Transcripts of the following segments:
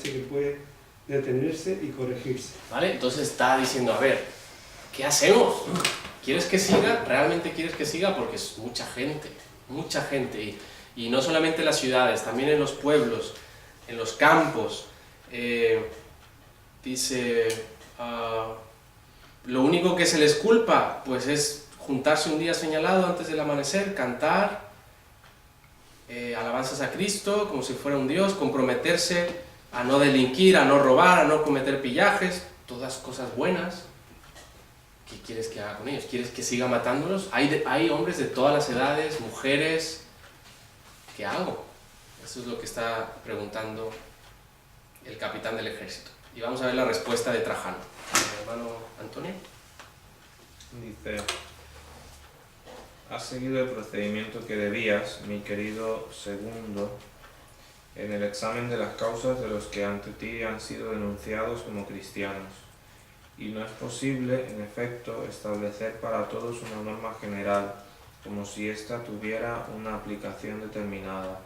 sí que puede detenerse y corregirse. ¿Vale? Entonces está diciendo, a ver, ¿qué hacemos? ¿Quieres que siga? ¿Realmente quieres que siga? Porque es mucha gente. Y no solamente en las ciudades, también en los pueblos, en los campos. Dice, lo único que se les culpa, pues es juntarse un día señalado antes del amanecer, cantar, alabanzas a Cristo, como si fuera un Dios, comprometerse a no delinquir, a no robar, a no cometer pillajes, todas cosas buenas. ¿Qué quieres que haga con ellos? ¿Quieres que siga matándolos? Hay hombres de todas las edades, mujeres. ¿Qué hago? Eso es lo que está preguntando el capitán del ejército. Y vamos a ver la respuesta de Trajano. Hermano Antonio. Dice: has seguido el procedimiento que debías, mi querido segundo, en el examen de las causas de los que ante ti han sido denunciados como cristianos. Y no es posible, en efecto, establecer para todos una norma general, como si ésta tuviera una aplicación determinada.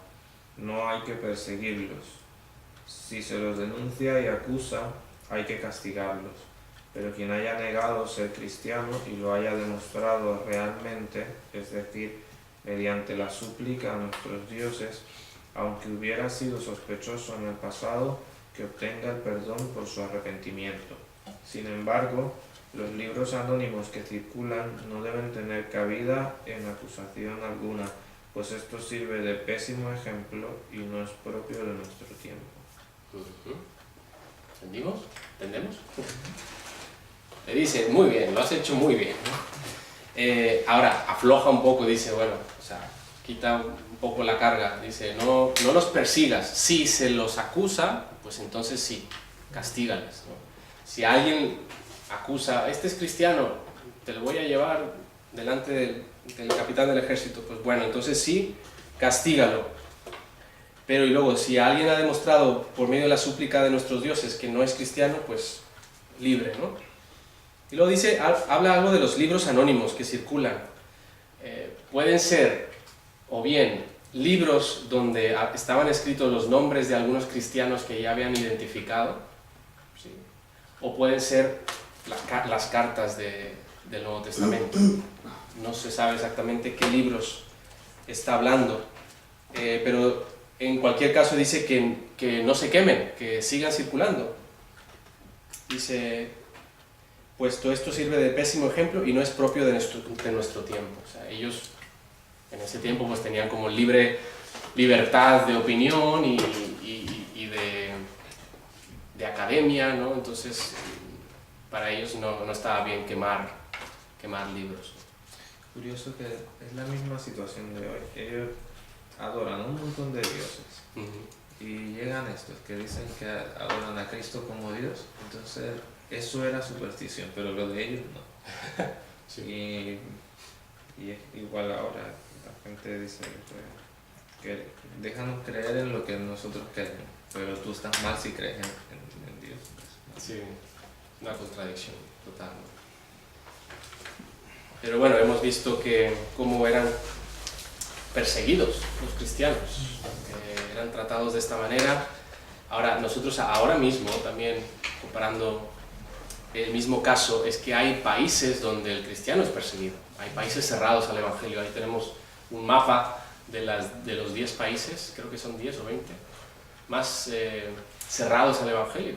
No hay que perseguirlos. Si se los denuncia y acusa, hay que castigarlos. Pero quien haya negado ser cristiano y lo haya demostrado realmente, es decir, mediante la súplica a nuestros dioses, aunque hubiera sido sospechoso en el pasado, que obtenga el perdón por su arrepentimiento. Sin embargo, los libros anónimos que circulan no deben tener cabida en acusación alguna, pues esto sirve de pésimo ejemplo y no es propio de nuestro tiempo. ¿Entendimos? ¿Entendemos? Le dice, muy bien, lo has hecho muy bien. Ahora, afloja un poco, dice, bueno, o sea, quita un poco la carga, dice, no los persigas. Si se los acusa, pues entonces sí, castígales, ¿no? Si alguien acusa, este es cristiano, te lo voy a llevar delante del capitán del ejército, pues bueno, entonces sí, castígalo. Pero y luego, si alguien ha demostrado por medio de la súplica de nuestros dioses que no es cristiano, pues libre, ¿no? Y luego dice, habla algo de los libros anónimos que circulan. Pueden ser, o bien, libros donde estaban escritos los nombres de algunos cristianos que ya habían identificado, ¿sí? O pueden ser las cartas del Nuevo Testamento. No se sabe exactamente qué libros está hablando, pero en cualquier caso dice que no se quemen, que sigan circulando. Dice, puesto esto sirve de pésimo ejemplo y no es propio de nuestro tiempo. O sea, ellos en ese tiempo pues tenían como libertad de opinión y de academia, ¿no? Entonces para ellos no estaba bien quemar libros. Curioso que es la misma situación de hoy. Ellos adoran un montón de dioses. Y llegan estos que dicen que adoran a Cristo como Dios. Entonces eso era superstición, pero lo de ellos no. Sí. Y es igual ahora. La gente dice que déjanos creer en lo que nosotros creemos, pero tú estás mal si crees en Dios. Sí, una contradicción total, ¿no? Pero bueno, hemos visto cómo eran perseguidos los cristianos, eran tratados de esta manera. Ahora, nosotros ahora mismo, también comparando el mismo caso, es que hay países donde el cristiano es perseguido. Hay países cerrados al Evangelio. Ahí tenemos un mapa de los 10 países, creo que son 10 o 20, más cerrados al Evangelio.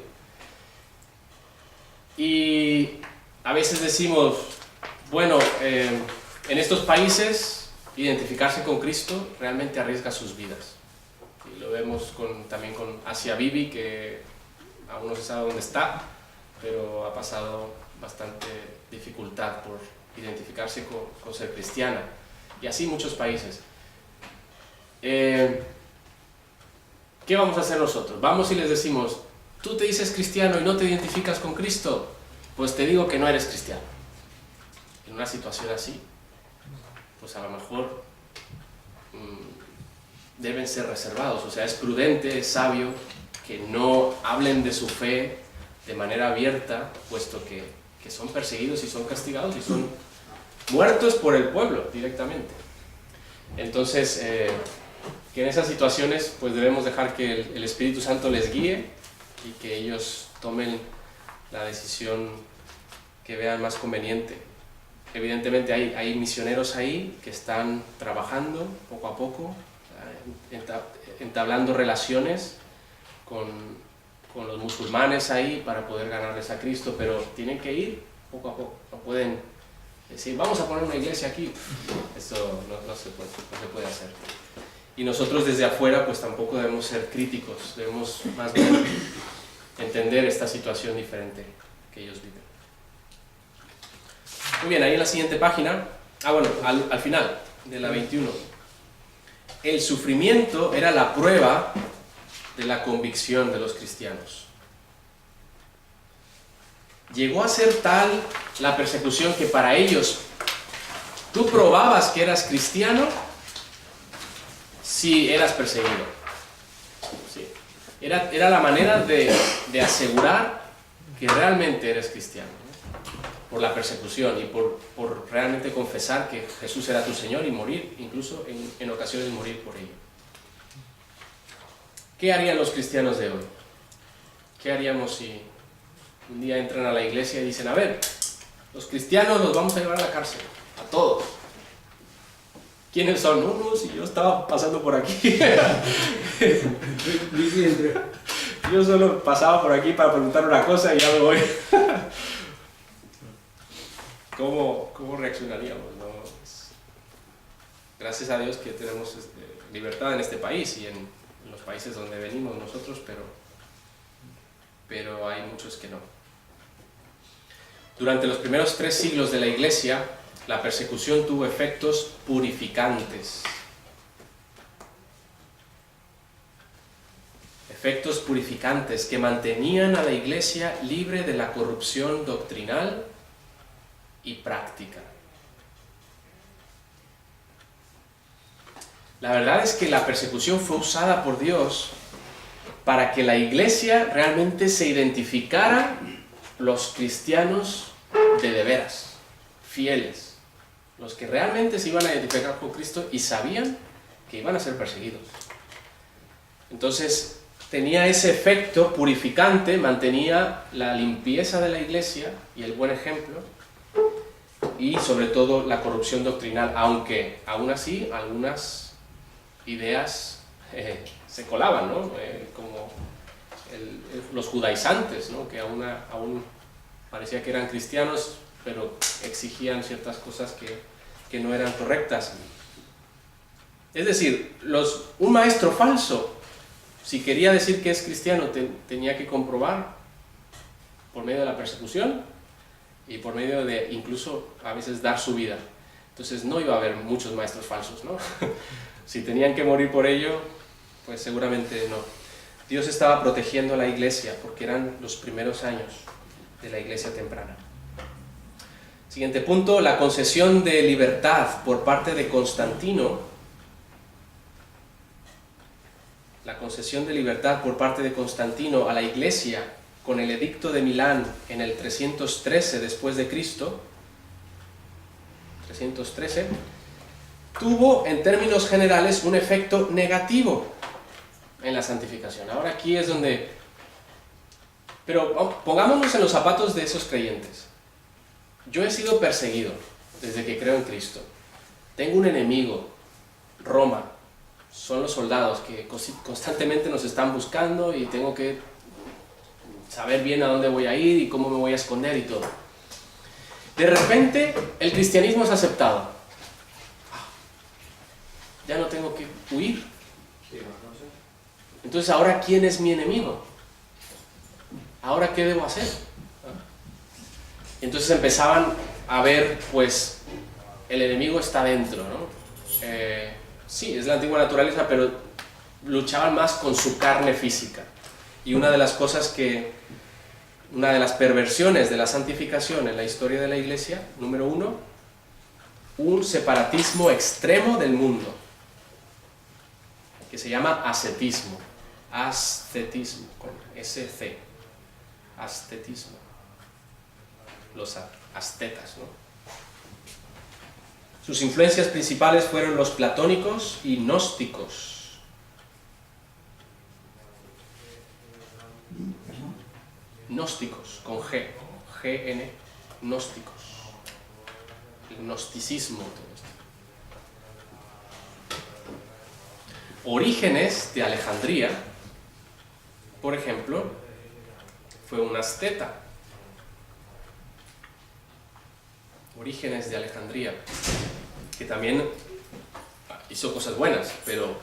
Y a veces decimos, bueno, en estos países identificarse con Cristo realmente arriesga sus vidas. Y lo vemos también con Asia Bibi, que aún no se sabe dónde está, pero ha pasado bastante dificultad por identificarse con ser cristiana. Y así muchos países. ¿Qué vamos a hacer nosotros? Vamos y les decimos, tú te dices cristiano y no te identificas con Cristo, pues te digo que no eres cristiano. En una situación así, pues a lo mejor deben ser reservados. O sea, es prudente, es sabio que no hablen de su fe de manera abierta, puesto que son perseguidos y son castigados y son muertos por el pueblo directamente. Entonces, que en esas situaciones pues debemos dejar que el Espíritu Santo les guíe y que ellos tomen la decisión que vean más conveniente. Evidentemente hay misioneros ahí que están trabajando poco a poco, entablando relaciones con los musulmanes ahí para poder ganarles a Cristo, pero tienen que ir poco a poco, no pueden decir vamos a poner una iglesia aquí, eso no se puede hacer. Y nosotros desde afuera pues tampoco debemos ser críticos, debemos más bien entender esta situación diferente que ellos viven. Muy bien, ahí en la siguiente página, al final de la 21, el sufrimiento era la prueba de la convicción de los cristianos. Llegó a ser tal la persecución que para ellos tú probabas que eras cristiano si eras perseguido. Sí. Era la manera de asegurar que realmente eres cristiano, ¿no? Por la persecución y por realmente confesar que Jesús era tu Señor y morir, incluso en ocasiones morir por ello. ¿Qué harían los cristianos de hoy? ¿Qué haríamos si un día entran a la iglesia y dicen, a ver, los cristianos los vamos a llevar a la cárcel, a todos? ¿Quiénes son? No, si yo estaba pasando por aquí. Yo solo pasaba por aquí para preguntar una cosa y ya me voy. ¿Cómo reaccionaríamos, no? Gracias a Dios que tenemos libertad en este país y en los países donde venimos nosotros, pero hay muchos que no. Durante los primeros 3 siglos de la Iglesia, la persecución tuvo efectos purificantes. Efectos purificantes que mantenían a la Iglesia libre de la corrupción doctrinal y práctica. La verdad es que la persecución fue usada por Dios para que la Iglesia realmente se identificara los cristianos de veras, fieles, los que realmente se iban a identificar con Cristo y sabían que iban a ser perseguidos. Entonces tenía ese efecto purificante, mantenía la limpieza de la Iglesia y el buen ejemplo, y sobre todo la corrupción doctrinal, aunque aún así algunas ideas se colaban, ¿no? Como los judaizantes, ¿no? Que aún parecía que eran cristianos, pero exigían ciertas cosas que no eran correctas. Es decir, un maestro falso, si quería decir que es cristiano, tenía que comprobar por medio de la persecución y por medio de incluso a veces dar su vida. Entonces no iba a haber muchos maestros falsos, ¿no? Si tenían que morir por ello, pues seguramente no. Dios estaba protegiendo a la iglesia porque eran los primeros años de la iglesia temprana. Siguiente punto, la concesión de libertad por parte de Constantino. La concesión de libertad por parte de Constantino a la iglesia con el edicto de Milán en el 313 después de Cristo, 313, tuvo en términos generales un efecto negativo en la santificación. Ahora aquí es donde... Pero pongámonos en los zapatos de esos creyentes. Yo he sido perseguido desde que creo en Cristo. Tengo un enemigo, Roma. Son los soldados que constantemente nos están buscando y tengo que saber bien a dónde voy a ir y cómo me voy a esconder y todo. De repente, el cristianismo es aceptado. Ya no tengo que huir. Entonces, ¿ahora quién es mi enemigo? ¿Ahora qué debo hacer? Entonces empezaban a ver, pues, el enemigo está dentro, ¿no? Sí, es la antigua naturaleza, pero luchaban más con su carne física. Y una de las perversiones de la santificación en la historia de la Iglesia, número 1, un separatismo extremo del mundo, que se llama ascetismo, con SC, ascetismo, los ascetas, ¿no? Sus influencias principales fueron los platónicos y gnósticos. gnósticos, con G, G-N, gnósticos. El gnosticismo, todo esto. Orígenes de Alejandría, por ejemplo, fue un asceta. Orígenes de Alejandría, que también hizo cosas buenas, pero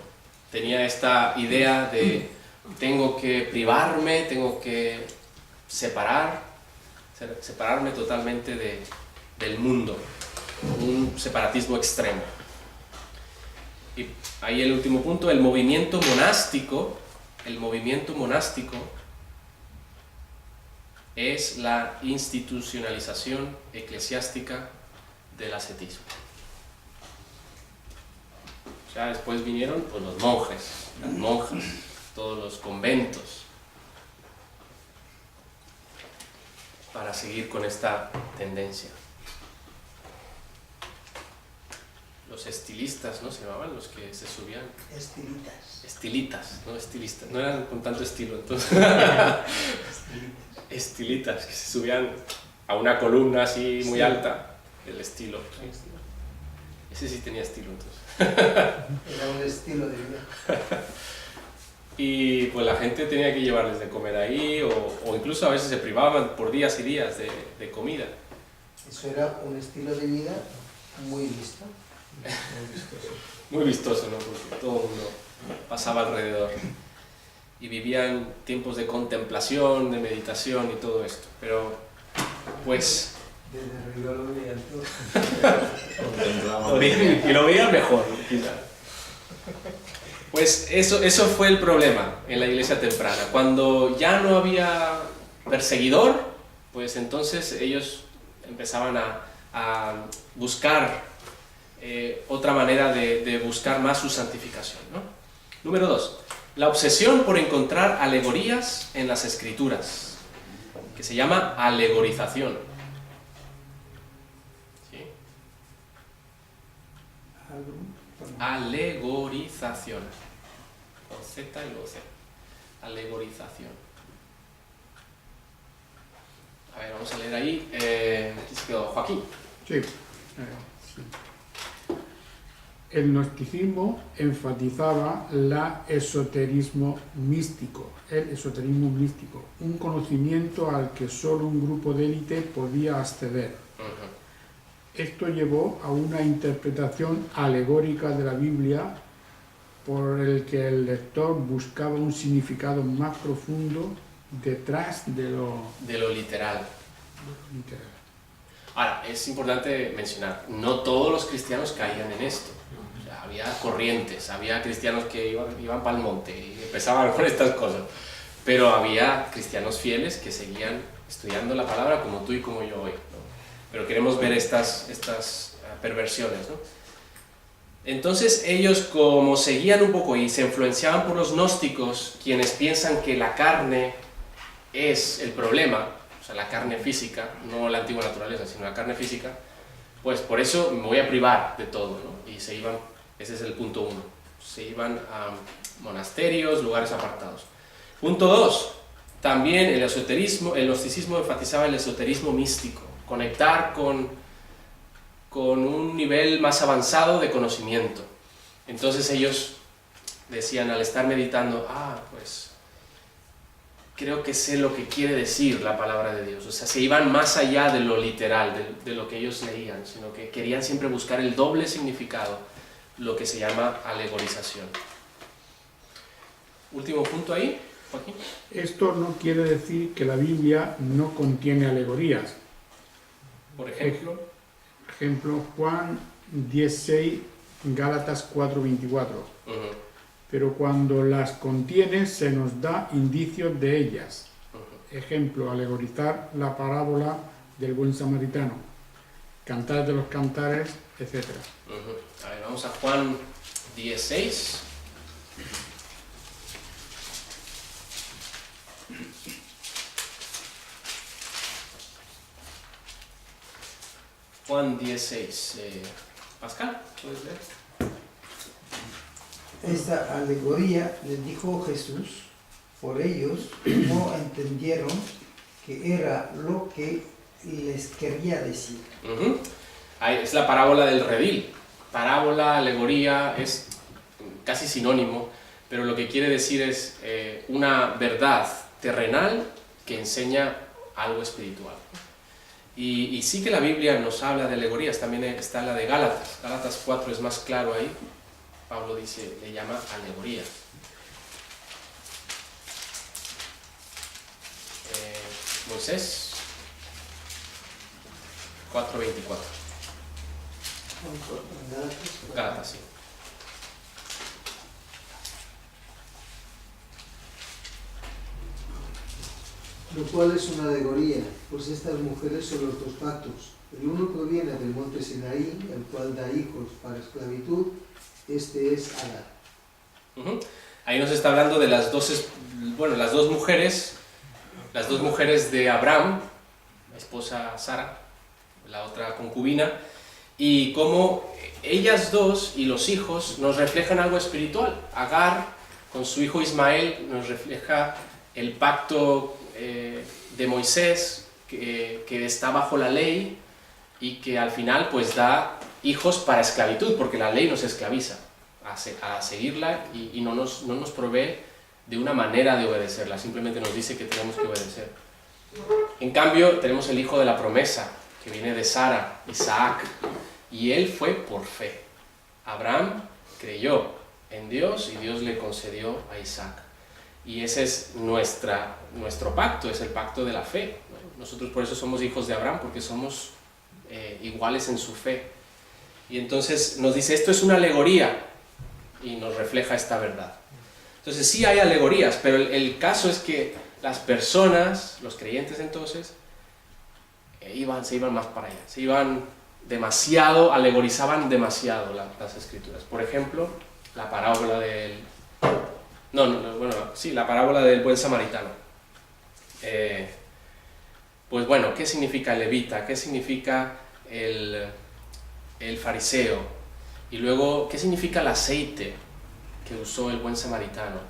tenía esta idea de tengo que privarme, tengo que separarme totalmente del mundo, un separatismo extremo. Y ahí el último punto, el movimiento monástico es la institucionalización eclesiástica del ascetismo. O sea, después vinieron pues, los monjes, las monjas, todos los conventos, para seguir con esta tendencia. Los estilistas, ¿no? Se llamaban los que se subían. Estilitas, no estilistas. No eran con tanto estilo, entonces. Estilitas, que se subían a una columna así muy alta. El estilo. Ese sí tenía estilo, entonces. Era un estilo de vida. Y pues la gente tenía que llevarles de comer ahí, o incluso a veces se privaban por días y días de comida. Eso era un estilo de vida muy visto. Muy vistoso, ¿no? Porque todo el mundo pasaba alrededor y vivían tiempos de contemplación, de meditación y todo esto. Pero, pues... Desde arriba lo veían todo. Y lo veían mejor, quizás. Pues eso fue el problema en la iglesia temprana. Cuando ya no había perseguidor, pues entonces ellos empezaban a buscar otra manera de buscar más su santificación, ¿no? Número 2. La obsesión por encontrar alegorías en las escrituras, que se llama alegorización. ¿Sí? Alegorización. Con Z y luego C. Alegorización. A ver, vamos a leer ahí. Aquí se quedó Joaquín. Sí. El gnosticismo enfatizaba el esoterismo místico, un conocimiento al que solo un grupo de élite podía acceder. Esto llevó a una interpretación alegórica de la Biblia por el que el lector buscaba un significado más profundo detrás de lo literal. Ahora, es importante mencionar, no todos los cristianos caían en esto. O sea, había corrientes, había cristianos que iban para el monte y empezaban con estas cosas. Pero había cristianos fieles que seguían estudiando la palabra como tú y como yo hoy, ¿no? Pero queremos ver estas perversiones, ¿no? Entonces ellos, como seguían un poco y se influenciaban por los gnósticos, quienes piensan que la carne es el problema, o sea, la carne física, no la antigua naturaleza, sino la carne física, pues por eso me voy a privar de todo, ¿no? Y se iban, ese es el punto 1, se iban a monasterios, lugares apartados. Punto 2, también el gnosticismo enfatizaba el esoterismo místico, conectar con un nivel más avanzado de conocimiento. Entonces ellos decían, al estar meditando, pues creo que sé lo que quiere decir la palabra de Dios. O sea, se iban más allá de lo literal, de lo que ellos leían, sino que querían siempre buscar el doble significado, lo que se llama alegorización. Último punto ahí, Joaquín. Esto no quiere decir que la Biblia no contiene alegorías. Por ejemplo, Juan 10:6, Gálatas 4:24. Pero cuando las contiene se nos da indicios de ellas. Ejemplo, alegorizar la parábola del buen samaritano, Cantar de los Cantares, etc. A ver, vamos a Juan 10:6. Juan 10:6. Pascal, ¿puedes leer? Esta alegoría les dijo Jesús, por ellos no entendieron que era lo que les quería decir. Ahí es la parábola del redil. Parábola, alegoría, es casi sinónimo, pero lo que quiere decir es una verdad terrenal que enseña algo espiritual. Y sí que la Biblia nos habla de alegorías, también está la de Gálatas. Gálatas 4 es más claro ahí. Pablo dice, le llama alegoría. Moisés 4:24. Gálatas, sí. Lo cual es una alegoría, pues estas mujeres son los dos pactos. El uno proviene del monte Sinaí, el cual da hijos para esclavitud, este es Agar. Ahí nos está hablando de las dos mujeres de Abraham, la esposa Sara, la otra concubina, y cómo ellas dos y los hijos nos reflejan algo espiritual. Agar, con su hijo Ismael, nos refleja el pacto de Moisés, que está bajo la ley y que al final pues da hijos para esclavitud, porque la ley nos esclaviza a seguirla y no nos provee de una manera de obedecerla, simplemente nos dice que tenemos que obedecer. En cambio, tenemos el hijo de la promesa, que viene de Sara, Isaac, y él fue por fe. Abraham creyó en Dios y Dios le concedió a Isaac. Y ese es nuestro pacto, es el pacto de la fe. Nosotros por eso somos hijos de Abraham, porque somos iguales en su fe. Y entonces nos dice, esto es una alegoría, y nos refleja esta verdad. Entonces sí hay alegorías, pero el caso es que las personas, los creyentes entonces, se iban más para allá, se iban demasiado, alegorizaban demasiado las escrituras. Por ejemplo, la parábola del... la parábola del buen samaritano. Pues bueno, ¿qué significa el levita? ¿Qué significa el fariseo? Y luego, ¿qué significa el aceite que usó el buen samaritano?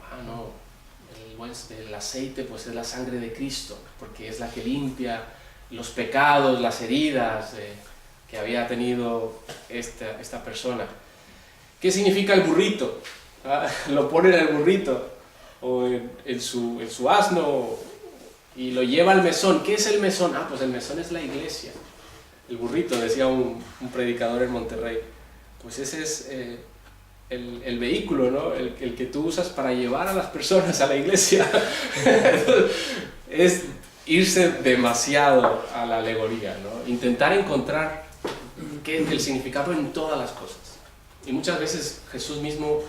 El aceite pues es la sangre de Cristo, porque es la que limpia los pecados, las heridas que había tenido esta persona. ¿Qué significa el burrito? Lo pone en el burrito o en su asno y lo lleva al mesón. ¿Qué es el mesón? Pues el mesón es la iglesia. El burrito, decía un predicador en Monterrey. Pues ese es el vehículo, ¿no? El que tú usas para llevar a las personas a la iglesia. Es irse demasiado a la alegoría, ¿no? Intentar encontrar el significado en todas las cosas. Y muchas veces Jesús mismo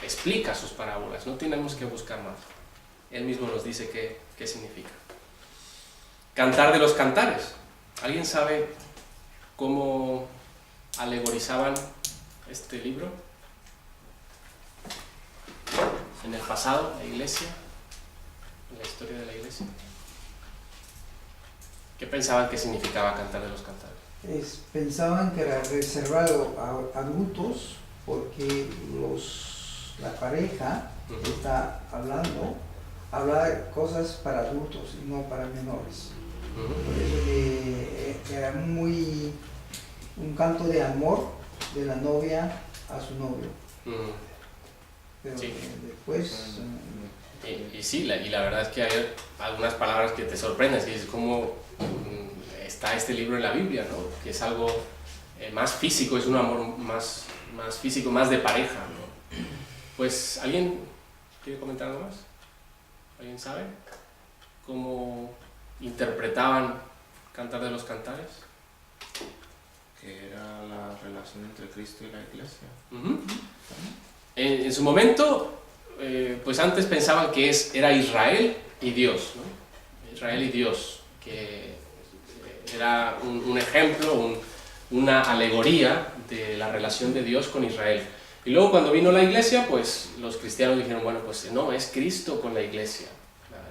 explica sus parábolas, no tenemos que buscar más. Él mismo nos dice qué significa. Cantar de los cantares. ¿Alguien sabe cómo alegorizaban este libro? En el pasado, la iglesia, en la historia de la iglesia. ¿Qué pensaban que significaba cantar de los cantares? Pensaban que era reservado a adultos porque la pareja que está hablando habla cosas para adultos y no para menores. Por eso que era un canto de amor de la novia a su novio. Pero sí. Después... Y la verdad es que hay algunas palabras que te sorprenden, y es como está este libro en la Biblia, ¿no? Que es algo más físico, es un amor más físico, más de pareja, ¿no? Pues, ¿alguien quiere comentar algo más? ¿Alguien sabe cómo interpretaban Cantar de los Cantares? Que era la relación entre Cristo y la iglesia. En su momento, pues antes pensaban que era Israel y Dios, ¿no? Israel y Dios, que era un ejemplo, una alegoría de la relación de Dios con Israel. Y luego cuando vino la iglesia, pues los cristianos dijeron, bueno, pues no, es Cristo con la iglesia,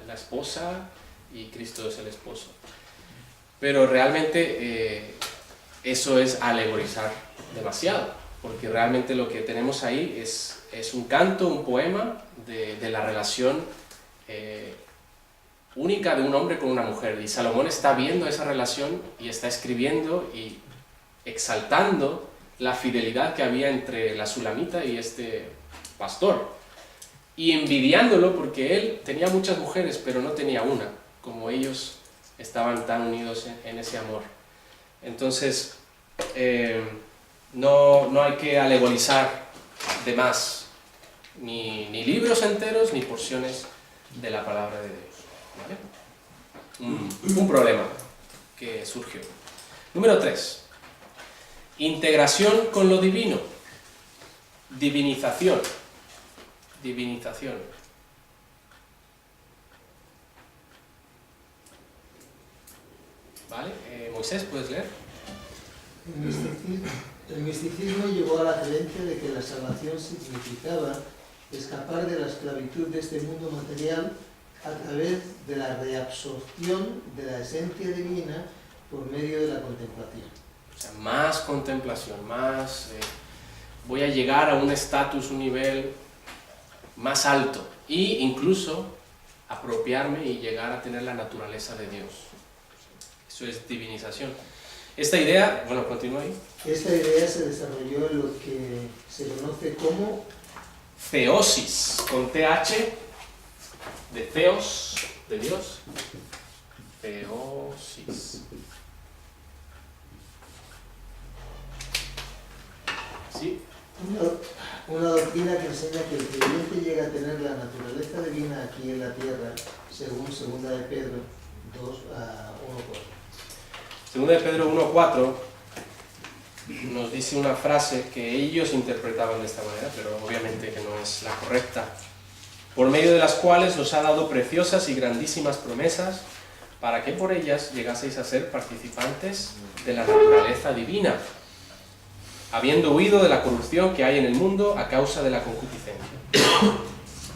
la esposa, y Cristo es el esposo. Pero realmente eso es alegorizar demasiado, porque realmente lo que tenemos ahí es un canto, un poema de la relación única de un hombre con una mujer. Y Salomón está viendo esa relación y está escribiendo y exaltando la fidelidad que había entre la sulamita y este pastor. Y envidiándolo porque él tenía muchas mujeres, pero no tenía una, como ellos estaban tan unidos en ese amor. Entonces, no hay que alegorizar de más, ni libros enteros, ni porciones de la palabra de Dios. ¿Vale? Un problema que surgió. Número 3. Integración con lo divino. Divinización. Divinización. ¿Vale? Moisés, ¿puedes leer? El misticismo llevó a la creencia de que la salvación significaba escapar de la esclavitud de este mundo material a través de la reabsorción de la esencia divina por medio de la contemplación. O sea, más contemplación, más... voy a llegar a un estatus, un nivel más alto e incluso apropiarme y llegar a tener la naturaleza de Dios. Eso es divinización. Esta idea, bueno, continúa ahí. Esta idea se desarrolló en lo que se conoce como Theosis, con TH, de Theos, de Dios. Theosis. ¿Sí? una doctrina que enseña que el creyente llega a tener la naturaleza divina aquí en la tierra, según 2 de Pedro 2, 1:4. Segunda de Pedro 1:4 nos dice una frase que ellos interpretaban de esta manera, pero obviamente que no es la correcta. Por medio de las cuales os ha dado preciosas y grandísimas promesas, para que por ellas llegaseis a ser participantes de la naturaleza divina, habiendo huido de la corrupción que hay en el mundo a causa de la concupiscencia.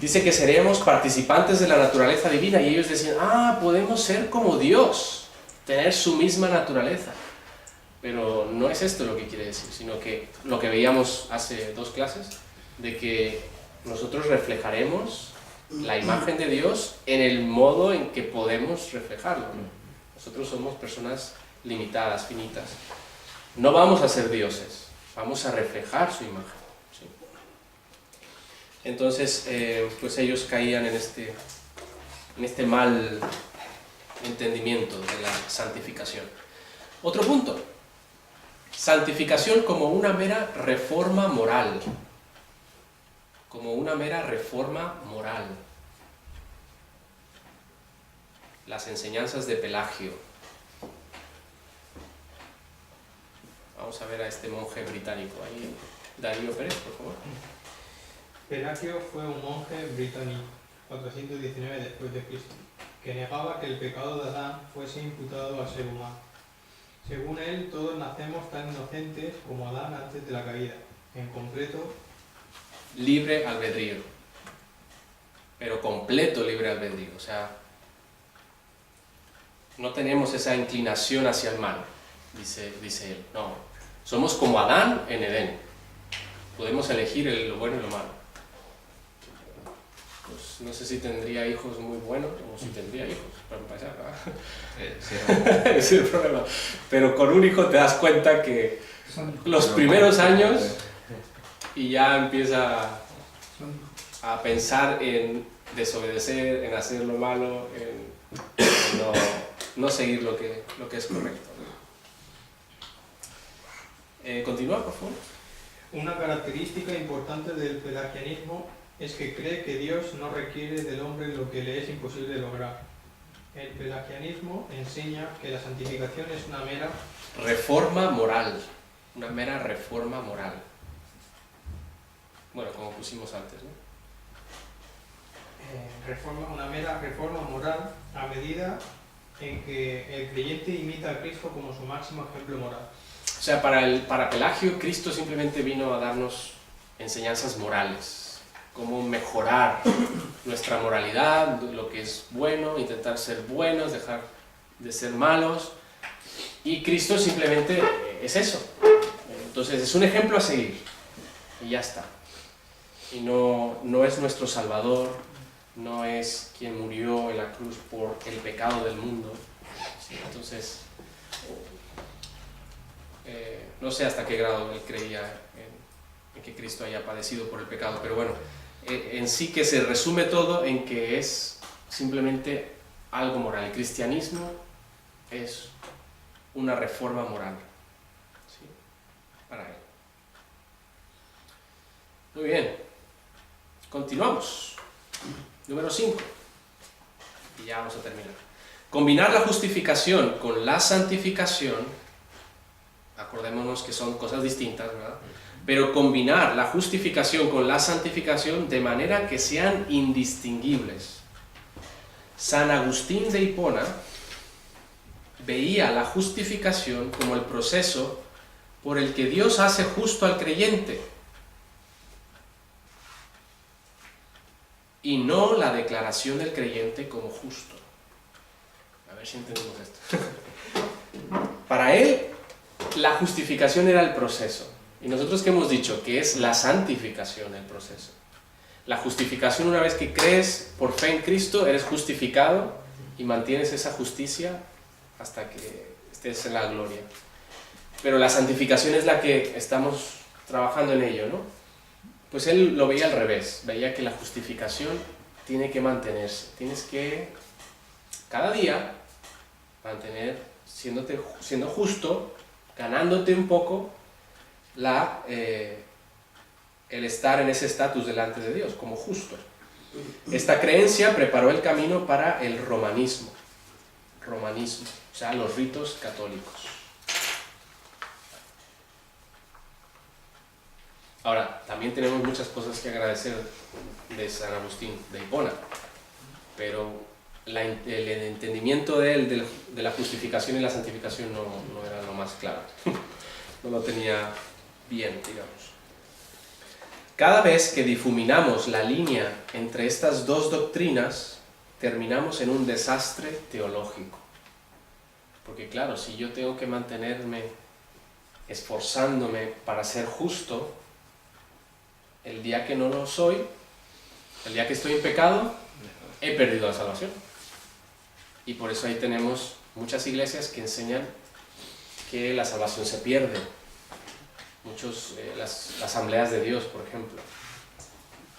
Dice que seremos participantes de la naturaleza divina, y ellos decían, podemos ser como Dios, tener su misma naturaleza. Pero no es esto lo que quiere decir, sino que lo que veíamos hace 2 clases, de que nosotros reflejaremos la imagen de Dios en el modo en que podemos reflejarlo. Nosotros somos personas limitadas, finitas. No vamos a ser dioses, vamos a reflejar su imagen. ¿Sí? Entonces, pues ellos caían en este mal entendimiento de la santificación. Otro punto. Santificación como una mera reforma moral. Como una mera reforma moral. Las enseñanzas de Pelagio. Vamos a ver a este monje británico. Ahí, Darío Pérez, por favor. Pelagio fue un monje británico, 419 después de Cristo, que negaba que el pecado de Adán fuese imputado al ser humano. Según él, todos nacemos tan inocentes como Adán antes de la caída, en completo libre albedrío, pero completo libre albedrío, o sea, no tenemos esa inclinación hacia el mal, dice él, no, somos como Adán en Edén, podemos elegir lo bueno y lo malo. Pues no sé si tendría hijos muy buenos o si tendría hijos, para empezar, ¿no? Ese es el problema, pero con un hijo te das cuenta que los primeros años y ya empieza a pensar en desobedecer, en hacer lo malo, en no seguir lo que es correcto. Continúa, por favor. una característica importante del pelagianismo es que cree que Dios no requiere del hombre lo que le es imposible lograr. El pelagianismo enseña que la santificación es una mera reforma moral, una mera reforma moral. Bueno, como pusimos antes, ¿no? Una mera reforma moral a medida en que el creyente imita a Cristo como su máximo ejemplo moral. O sea, para Pelagio, Cristo simplemente vino a darnos enseñanzas morales, cómo mejorar nuestra moralidad, lo que es bueno, intentar ser buenos, dejar de ser malos, y Cristo simplemente es eso. Entonces es un ejemplo a seguir, y ya está. Y no es nuestro Salvador, no es quien murió en la cruz por el pecado del mundo. ¿Sí? Entonces, no sé hasta qué grado él creía en que Cristo haya padecido por el pecado, pero bueno, en sí que se resume todo en que es simplemente algo moral. El cristianismo es una reforma moral, ¿sí? Para él. Muy bien, continuamos. Número 5, y ya vamos a terminar. Combinar la justificación con la santificación, acordémonos que son cosas distintas, ¿verdad? Pero combinar la justificación con la santificación de manera que sean indistinguibles. San Agustín de Hipona veía la justificación como el proceso por el que Dios hace justo al creyente, y no la declaración del creyente como justo. A ver si entendemos esto. Para él, la justificación era el proceso. Y nosotros que hemos dicho que es la santificación el proceso. La justificación, una vez que crees por fe en Cristo, eres justificado y mantienes esa justicia hasta que estés en la gloria. Pero la santificación es la que estamos trabajando en ello, ¿no? Pues él lo veía al revés, veía que la justificación tiene que mantenerse. Tienes que, cada día, mantener, siendo justo, ganándote un poco el estar en ese estatus delante de Dios, como justo. Esta creencia preparó el camino para el romanismo, o sea, los ritos católicos. Ahora, también tenemos muchas cosas que agradecer de San Agustín de Hipona, pero el entendimiento de él de la justificación y la santificación no era lo más claro, no lo tenía bien, digamos. Cada vez que difuminamos la línea entre estas dos doctrinas, terminamos en un desastre teológico. Porque claro, si yo tengo que mantenerme esforzándome para ser justo, el día que no lo soy, el día que estoy en pecado, he perdido la salvación. Y por eso ahí tenemos muchas iglesias que enseñan que la salvación se pierde. Las asambleas de Dios, por ejemplo,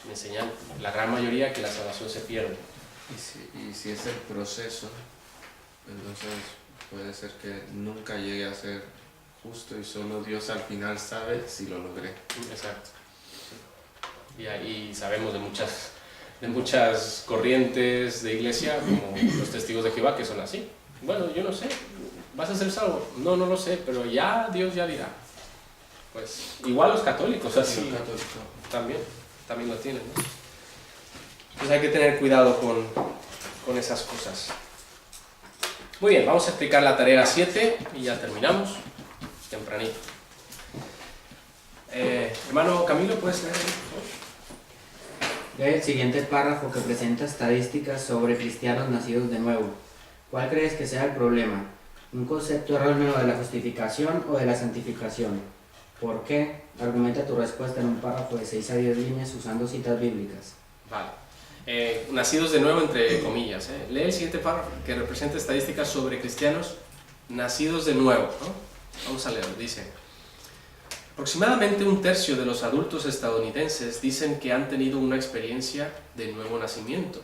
enseñan la gran mayoría que la salvación se pierde. Y si es el proceso, entonces puede ser que nunca llegue a ser justo y solo Dios al final sabe si lo logré. Exacto. Y ahí sabemos de muchas corrientes de iglesia, como los testigos de Jehová, que son así. Bueno, yo no sé, ¿vas a ser salvo? No lo sé, pero ya Dios ya dirá. Pues igual los católicos así también lo tienen, ¿no? Pues hay que tener cuidado con esas cosas. Muy bien, vamos a explicar la tarea 7 y ya terminamos tempranito. Hermano Camilo, ¿puedes leer? Lee el siguiente párrafo que presenta estadísticas sobre cristianos nacidos de nuevo. ¿Cuál crees que sea el problema? ¿Un concepto erróneo de la justificación o de la santificación? ¿Por qué? Argumenta tu respuesta en un párrafo de 6 a 10 líneas usando citas bíblicas. Vale. Nacidos de nuevo, entre comillas. Lee el siguiente párrafo que representa estadísticas sobre cristianos nacidos de nuevo, ¿no? Vamos a leer. Dice: aproximadamente un tercio de los adultos estadounidenses dicen que han tenido una experiencia de nuevo nacimiento.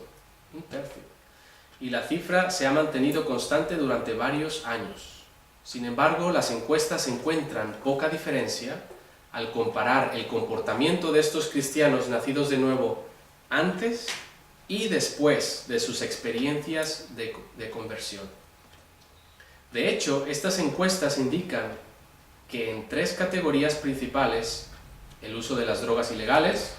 Un tercio. Y la cifra se ha mantenido constante durante varios años. Sin embargo, las encuestas encuentran poca diferencia al comparar el comportamiento de estos cristianos nacidos de nuevo antes y después de sus experiencias de conversión. De hecho, estas encuestas indican que en 3 categorías principales: el uso de las drogas ilegales,